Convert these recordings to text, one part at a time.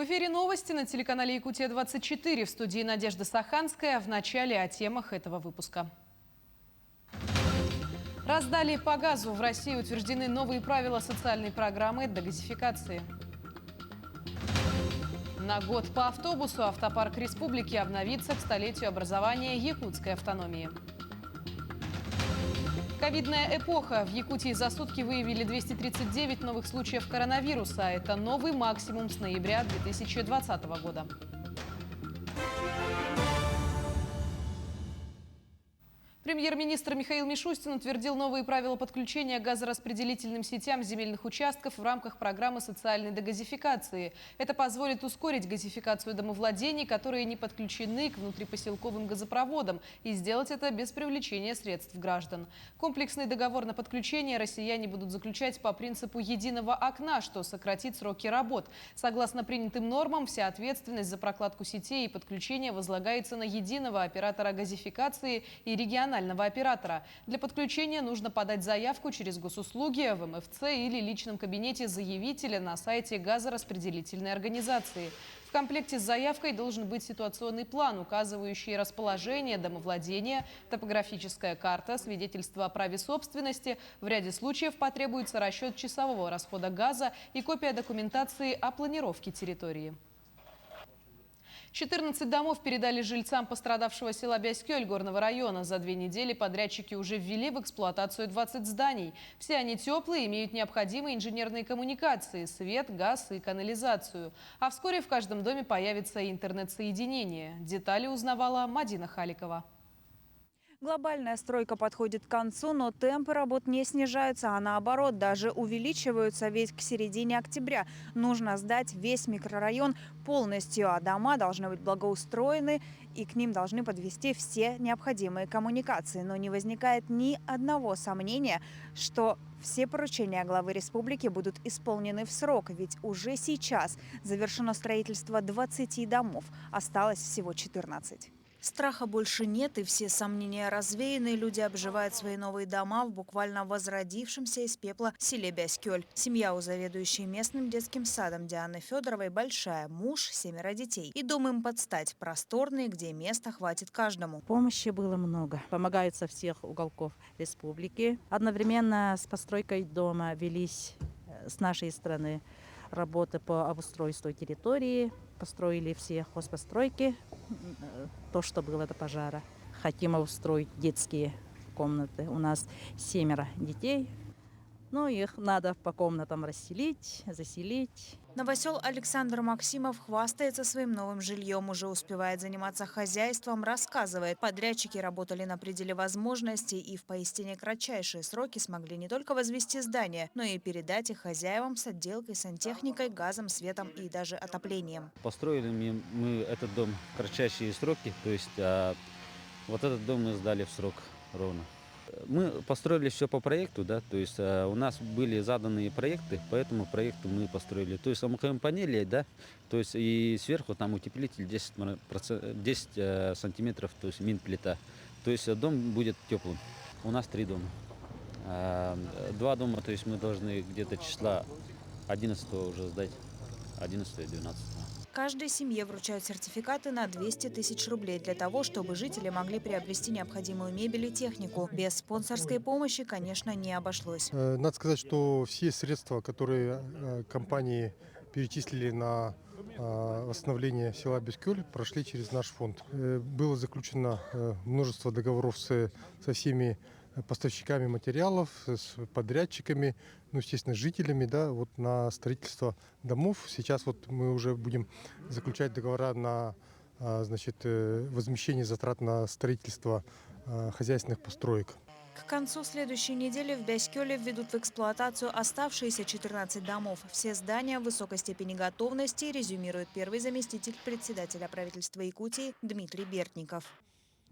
эфире новости на телеканале «Якутия-24». В студии Надежда Саханская. В начале о темах этого выпуска. Раздали по газу. В России утверждены новые правила социальной программы дегазификации. На год по автобусу автопарк республики обновится к столетию образования якутской автономии. Ковидная эпоха. В Якутии за сутки выявили 239 новых случаев коронавируса. Это новый максимум с ноября 2020 года. Премьер-министр Михаил Мишустин утвердил новые правила подключения к газораспределительным сетям земельных участков в рамках программы социальной дегазификации. Это позволит ускорить газификацию домовладений, которые не подключены к внутрипоселковым газопроводам, и сделать это без привлечения средств граждан. Комплексный договор на подключение россияне будут заключать по принципу единого окна, что сократит сроки работ. Согласно принятым нормам, вся ответственность за прокладку сетей и подключение возлагается на единого оператора газификации и регионального оператора. Для подключения нужно подать заявку через госуслуги, в МФЦ или личном кабинете заявителя на сайте газораспределительной организации. В комплекте с заявкой должен быть ситуационный план, указывающий расположение домовладения, топографическая карта, свидетельство о праве собственности. В ряде случаев потребуется расчет часового расхода газа и копия документации о планировке территории. 14 домов передали жильцам пострадавшего села Бяскёль горного района. За 2 недели подрядчики уже ввели в эксплуатацию 20 зданий. Все они теплые, имеют необходимые инженерные коммуникации – свет, газ и канализацию. А вскоре в каждом доме появится интернет-соединение. Детали узнавала Мадина Халикова. Глобальная стройка подходит к концу, но темпы работ не снижаются, а наоборот даже увеличиваются, ведь к середине октября нужно сдать весь микрорайон полностью, а дома должны быть благоустроены и к ним должны подвести все необходимые коммуникации. Но не возникает ни одного сомнения, что все поручения главы республики будут исполнены в срок, ведь уже сейчас завершено строительство 20 домов, осталось всего 14. Страха больше нет, и все сомнения развеяны. Люди обживают свои новые дома в буквально возродившемся из пепла селе Бяскёль. Семья у заведующей местным детским садом Дианы Федоровой большая. Муж, 7 детей. И дом им под стать. Просторный, где места хватит каждому. Помощи было много. Помогают со всех уголков республики. Одновременно с постройкой дома велись с нашей стороны работы по обустройству территории. Построили все хозпостройки, то, что было до пожара. Хотим обустроить детские комнаты. У нас 7 детей, но их надо по комнатам расселить, заселить. Новосел Александр Максимов хвастается своим новым жильем. Уже успевает заниматься хозяйством, рассказывает. Подрядчики работали на пределе возможностей и в поистине кратчайшие сроки смогли не только возвести здание, но и передать их хозяевам с отделкой, сантехникой, газом, светом и даже отоплением. Построили мы этот дом в кратчайшие сроки, то есть вот этот дом мы сдали в срок ровно. Мы построили все по проекту, да, то есть у нас были заданные проекты, по этому проекту мы построили. То есть панели, да, то есть и сверху там утеплитель 10 сантиметров, то есть мин-плита. То есть дом будет теплым. У нас 3 дома. 2 дома, то есть мы должны где-то числа 11 уже сдать, 11 и 12. Каждой семье вручают сертификаты на 200 тысяч рублей для того, чтобы жители могли приобрести необходимую мебель и технику. Без спонсорской помощи, конечно, не обошлось. Надо сказать, что все средства, которые компании перечислили на восстановление села Бяскёль, прошли через наш фонд. Было заключено множество договоров со всеми поставщиками материалов, с подрядчиками, ну, естественно, с жителями, да, вот на строительство домов. Сейчас вот мы уже будем заключать договора на, значит, возмещение затрат на строительство хозяйственных построек. К концу следующей недели в Бяскёле введут в эксплуатацию оставшиеся 14 домов. Все здания в высокой степени готовности, резюмирует первый заместитель председателя правительства Якутии Дмитрий Бертников.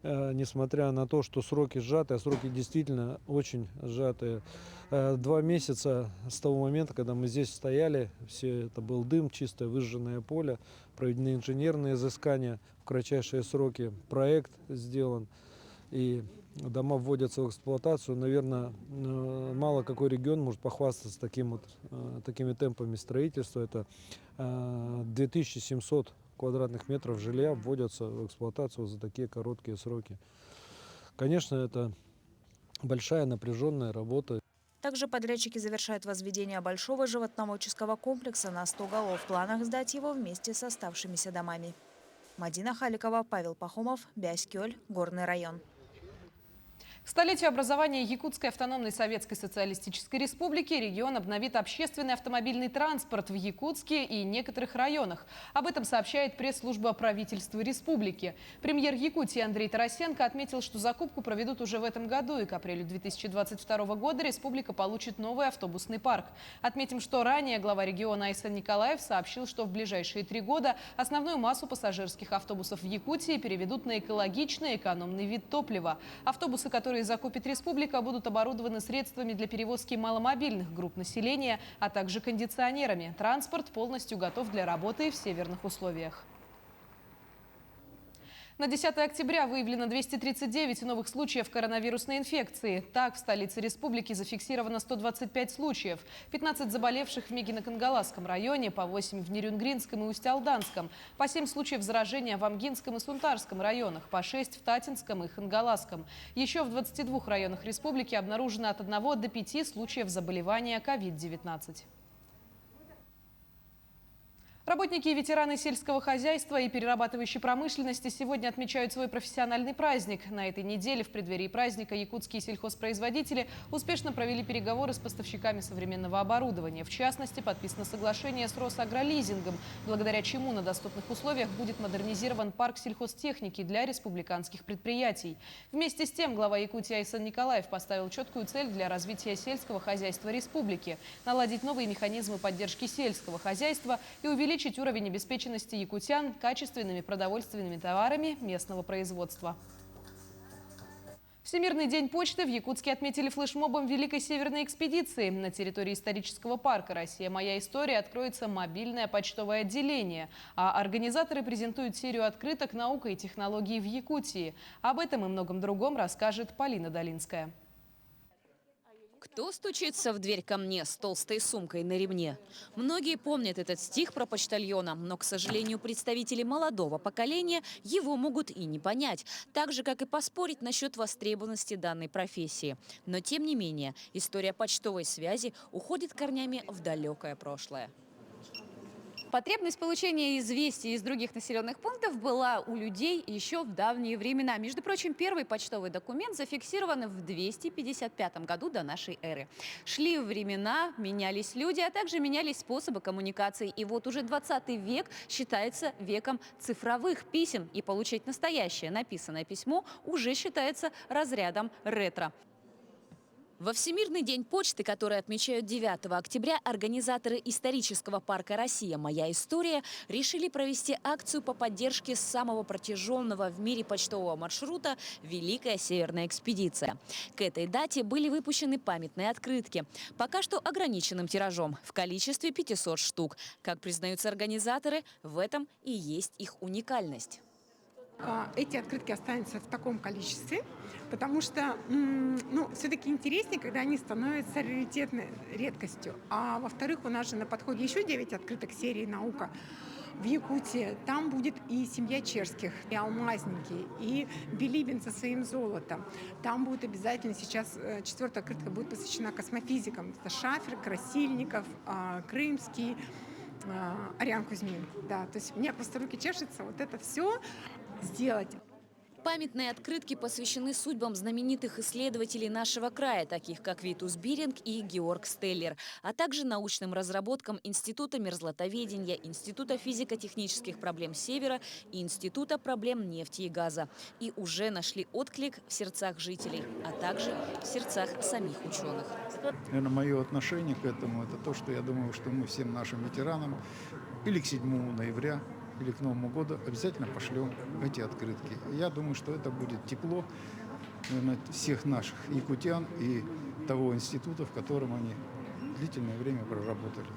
Несмотря на то, что сроки сжатые, а сроки действительно очень сжатые. 2 месяца с того момента, когда мы здесь стояли, все это был дым, чистое выжженное поле, проведены инженерные изыскания в кратчайшие сроки, проект сделан. и дома вводятся в эксплуатацию. Наверное, мало какой регион может похвастаться такими темпами строительства. Это 2700 квадратных метров жилья вводятся в эксплуатацию за такие короткие сроки. Конечно, это большая напряженная работа. Также подрядчики завершают возведение большого животноводческого комплекса на 100 голов. В планах сдать его вместе с оставшимися домами. Мадина Халикова, Павел Пахомов, Бяскёль, Горный район. К столетию образования Якутской автономной Советской Социалистической Республики регион обновит общественный автомобильный транспорт в Якутске и некоторых районах. Об этом сообщает пресс-служба правительства республики. Премьер Якутии Андрей Тарасенко отметил, что закупку проведут уже в этом году, и к апрелю 2022 года республика получит новый автобусный парк. Отметим, что ранее глава региона Айсан Николаев сообщил, что в ближайшие 3 года основную массу пассажирских автобусов в Якутии переведут на экологичный экономный вид топлива. Автобусы, которые закупит республика, будут оборудованы средствами для перевозки маломобильных групп населения, а также кондиционерами. Транспорт полностью готов для работы в северных условиях. На 10 октября выявлено 239 новых случаев коронавирусной инфекции. Так, в столице республики зафиксировано 125 случаев. 15 заболевших в Мегино-Кангаласском районе, по 8 в Нерюнгринском и Усть-Алданском, по 7 случаев заражения в Амгинском и Сунтарском районах, по 6 в Татинском и Хангаласском. Еще в 22 районах республики обнаружено от 1 до 5 случаев заболевания COVID-19. Работники и ветераны сельского хозяйства и перерабатывающей промышленности сегодня отмечают свой профессиональный праздник. На этой неделе в преддверии праздника якутские сельхозпроизводители успешно провели переговоры с поставщиками современного оборудования. В частности, подписано соглашение с Росагролизингом, благодаря чему на доступных условиях будет модернизирован парк сельхозтехники для республиканских предприятий. Вместе с тем, глава Якутии Айсан Николаев поставил четкую цель для развития сельского хозяйства республики – наладить новые механизмы поддержки сельского хозяйства и увеличить уровень обеспеченности якутян качественными продовольственными товарами местного производства. Всемирный день почты в Якутске отметили флешмобом Великой Северной экспедиции. На территории исторического парка «Россия. Моя история» откроется мобильное почтовое отделение. А организаторы презентуют серию открыток «Наука и технологии в Якутии». Об этом и многом другом расскажет Полина Долинская. Кто стучится в дверь ко мне с толстой сумкой на ремне? Многие помнят этот стих про почтальона, но, к сожалению, представители молодого поколения его могут и не понять, так же, как и поспорить насчет востребованности данной профессии. Но, тем не менее, история почтовой связи уходит корнями в далекое прошлое. Потребность получения известий из других населенных пунктов была у людей еще в давние времена. Между прочим, первый почтовый документ зафиксирован в 255 году до нашей эры. Шли времена, менялись люди, а также менялись способы коммуникации. И вот уже 20 век считается веком цифровых писем. И получить настоящее написанное письмо уже считается разрядом ретро. Во Всемирный день почты, который отмечают 9 октября, организаторы исторического парка «Россия. Моя история» решили провести акцию по поддержке самого протяженного в мире почтового маршрута «Великая Северная экспедиция». К этой дате были выпущены памятные открытки. Пока что ограниченным тиражом в количестве 500 штук. Как признаются организаторы, в этом и есть их уникальность. Эти открытки останутся в таком количестве, потому что все-таки интереснее, когда они становятся раритетной редкостью. А во-вторых, у нас же на подходе еще 9 открыток серии «Наука» в Якутии. Там будет и семья Черских, и алмазники, и Билибин со своим золотом. Там будет обязательно сейчас 4-я открытка будет посвящена космофизикам. Это Шафер, Красильников, Крымский, Ариан Кузьмин. Да, то есть у меня просто руки чешутся вот это все сделать. Памятные открытки посвящены судьбам знаменитых исследователей нашего края, таких как Витус Биринг и Георг Стеллер, а также научным разработкам Института мерзлотоведения, Института физико-технических проблем Севера и Института проблем нефти и газа. И уже нашли отклик в сердцах жителей, а также в сердцах самих ученых. Наверное, мое отношение к этому – это то, что я думаю, что мы всем нашим ветеранам или к 7 ноября, или к Новому году обязательно пошлем эти открытки. Я думаю, что это будет тепло, наверное, всех наших якутян и того института, в котором они длительное время проработали.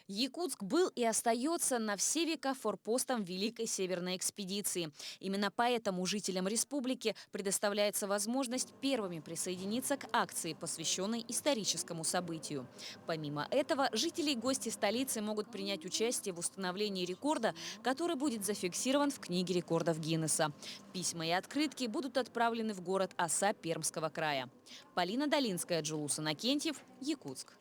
Якутск был и остается на все века форпостом Великой Северной экспедиции. Именно поэтому жителям республики предоставляется возможность первыми присоединиться к акции, посвященной историческому событию. Помимо этого, жители и гости столицы могут принять участие в установлении рекорда, который будет зафиксирован в книге рекордов Гиннесса. Письма и открытки будут отправлены в город Оса Пермского края. Полина Долинская, Джулус Иннокентьев, Якутск.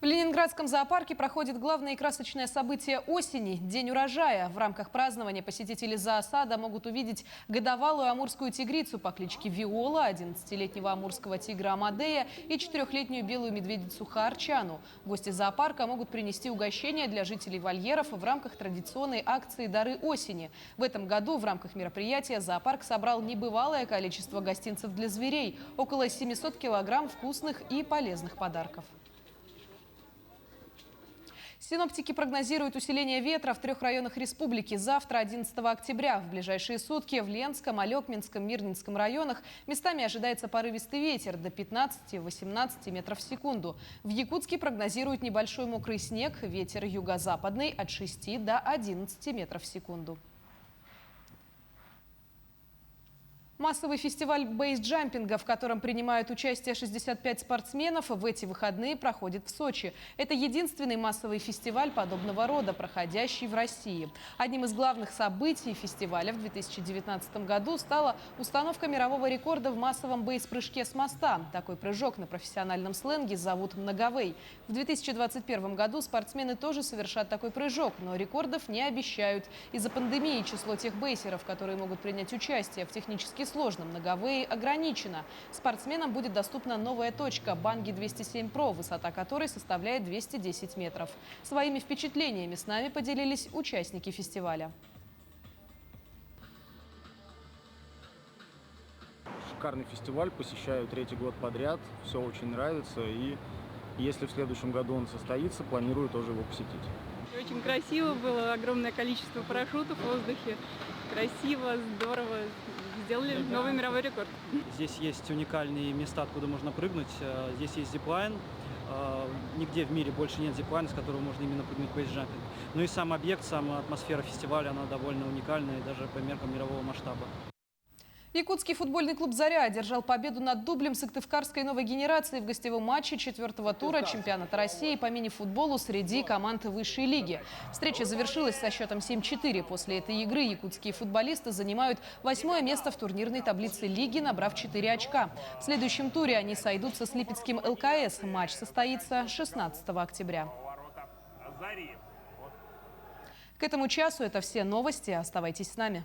В Ленинградском зоопарке проходит главное и красочное событие осени – День урожая. В рамках празднования посетители зоосада могут увидеть годовалую амурскую тигрицу по кличке Виола, 11-летнего амурского тигра Амадея и 4-летнюю белую медведицу Хаарчану. Гости зоопарка могут принести угощения для жителей вольеров в рамках традиционной акции «Дары осени». В этом году в рамках мероприятия зоопарк собрал небывалое количество гостинцев для зверей – около 700 килограмм вкусных и полезных подарков. Синоптики прогнозируют усиление ветра в 3 районах республики. Завтра, 11 октября, в ближайшие сутки в Ленском, Алекминском, Мирнинском районах местами ожидается порывистый ветер до 15-18 метров в секунду. В Якутске прогнозируют небольшой мокрый снег, ветер юго-западный от 6 до 11 метров в секунду. Массовый фестиваль бейсджампинга, в котором принимают участие 65 спортсменов, в эти выходные проходит в Сочи. Это единственный массовый фестиваль подобного рода, проходящий в России. Одним из главных событий фестиваля в 2019 году стала установка мирового рекорда в массовом бейс-прыжке с моста. Такой прыжок на профессиональном сленге зовут многовей. В 2021 году спортсмены тоже совершат такой прыжок, но рекордов не обещают. Из-за пандемии число тех бейсеров, которые могут принять участие в технически сложном многовее, ограничено. Спортсменам будет доступна новая точка Банги 207 Pro, высота которой составляет 210 метров. Своими впечатлениями с нами поделились участники фестиваля. Шикарный фестиваль, посещаю 3-й год подряд, все очень нравится, и если в следующем году он состоится, планирую тоже его посетить. Очень красиво было, огромное количество парашютов в воздухе, красиво, здорово. Сделали новый мировой рекорд. Здесь есть уникальные места, откуда можно прыгнуть. Здесь есть зиплайн. Нигде в мире больше нет зиплайна, с которого можно именно прыгнуть бейсджампинг. Ну и сам объект, сама атмосфера фестиваля, она довольно уникальная, даже по меркам мирового масштаба. Якутский футбольный клуб «Заря» одержал победу над Дублем Сыктывкарской новой генерации в гостевом матче 4-го тура чемпионата России по мини-футболу среди команд высшей лиги. Встреча завершилась со счетом 7-4. После этой игры якутские футболисты занимают 8-е место в турнирной таблице лиги, набрав 4 очка. В следующем туре они сойдутся с Липецким ЛКС. Матч состоится 16 октября. К этому часу это все новости. Оставайтесь с нами.